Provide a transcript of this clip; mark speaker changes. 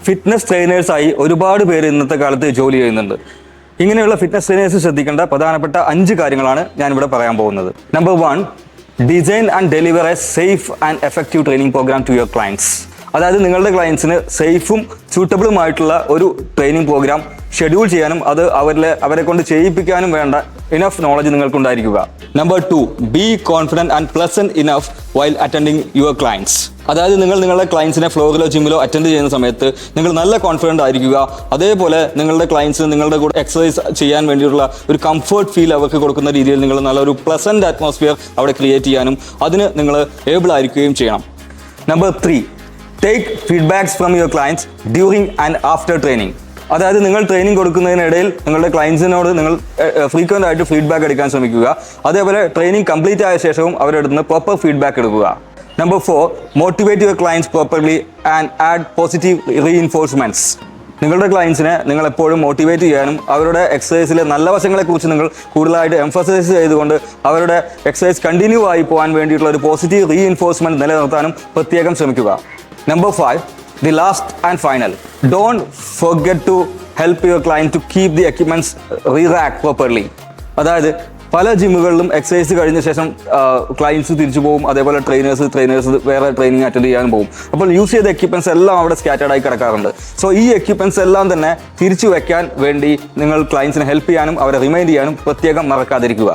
Speaker 1: Fitness ട്രെയിനേഴ്സായി ഒരുപാട് പേര് ഇന്നത്തെ കാലത്ത് ജോലി ചെയ്യുന്നുണ്ട്. ഇങ്ങനെയുള്ള ഫിറ്റ്നസ് ട്രെയിനേഴ്സ് ശ്രദ്ധിക്കേണ്ട പ്രധാനപ്പെട്ട 5 കാര്യങ്ങളാണ് ഞാനിവിടെ പറയാൻ പോകുന്നത്. Number 1, design and deliver a safe and effective training program to your clients. അതായത് നിങ്ങളുടെ ക്ലയൻസിന് സേഫും സ്യൂട്ടബിളുമായിട്ടുള്ള ഒരു ട്രെയിനിങ് പ്രോഗ്രാം ഷെഡ്യൂൾ ചെയ്യാനും അത് അവരെ കൊണ്ട് ചെയ്യിപ്പിക്കാനും വേണ്ട ഇനഫ് നോളജ് നിങ്ങൾക്കുണ്ടായിരിക്കുക. Number 2, be confident and pleasant enough while attending your clients. അതായത് നിങ്ങളുടെ ക്ലയൻസിനെ ഫ്ലോറിലോ ജിമ്മിലോ അറ്റൻഡ് ചെയ്യുന്ന സമയത്ത് നിങ്ങൾ നല്ല കോൺഫിഡൻ്റ് ആയിരിക്കുക. അതേപോലെ നിങ്ങളുടെ ക്ലയൻസിന് നിങ്ങളുടെ കൂടെ എക്സസൈസ് ചെയ്യാൻ വേണ്ടിയിട്ടുള്ള ഒരു കംഫർട്ട് ഫീൽ അവർക്ക് കൊടുക്കുന്ന രീതിയിൽ നിങ്ങൾ നല്ലൊരു പ്ലസന്റ് അറ്റ്മോസ്ഫിയർ അവിടെ ക്രിയേറ്റ് ചെയ്യാനും അതിന് നിങ്ങൾ ഏബിൾ ആയിരിക്കുകയും ചെയ്യണം. Number 3, take feedbacks from your clients during and after training. അതായത് നിങ്ങൾ ട്രെയിനിങ് കൊടുക്കുന്നതിനിടയിൽ നിങ്ങളുടെ ക്ലയൻസിനോട് നിങ്ങൾ ഫ്രീക്വൻ്റ് ആയിട്ട് ഫീഡ്ബാക്ക് എടുക്കാൻ ശ്രമിക്കുക. അതേപോലെ ട്രെയിനിങ് കംപ്ലീറ്റ് ആയ ശേഷവും അവരുടെ അടുത്ത് നിന്ന് പ്രോപ്പർ ഫീഡ്ബാക്ക് എടുക്കുക. Number 4, motivate your clients properly and add positive reinforcements. നിങ്ങളുടെ ക്ലയൻസിനെ നിങ്ങൾ എപ്പോഴും മോട്ടിവേറ്റ് ചെയ്യാനും അവരുടെ എക്സസൈസിലെ നല്ല വശങ്ങളെക്കുറിച്ച് നിങ്ങൾ കൂടുതലായിട്ട് എംഫസൈസ് ചെയ്തുകൊണ്ട് അവരുടെ എക്സസൈസ് കണ്ടിന്യൂ ആയി പോകാൻ വേണ്ടിയിട്ടുള്ള ഒരു പോസിറ്റീവ് റീഇൻഫോഴ്സ്മെൻറ്റ് നിലനിർത്താനും പ്രത്യേകം ശ്രമിക്കുക. Number 5, the last and final, don't forget to help your client to keep the equipments re-racked properly. അതായത് പല ജിമ്മുകളിലും എക്സസൈസ് കഴിഞ്ഞ ശേഷം ക്ലയൻസ് തിരിച്ചു പോകും, അതേപോലെ ട്രെയിനേഴ്സ് വേറെ ട്രെയിനിങ് അറ്റൻഡ് ചെയ്യാൻ പോകും. അപ്പോൾ യൂസ് ചെയ്ത എക്യുപ്മെൻറ്റ്സ് എല്ലാം അവിടെ സ്കാറ്റേർഡ് ആയി കിടക്കാറുണ്ട്. സോ ഈ എക്യുപ്മെൻറ്റ്സ് എല്ലാം തന്നെ തിരിച്ചു വെക്കാൻ വേണ്ടി നിങ്ങൾ ക്ലയൻസിനെ ഹെൽപ്പ് ചെയ്യാനും അവരെ റിമൈൻഡ് ചെയ്യാനും പ്രത്യേകം മറക്കാതിരിക്കുക.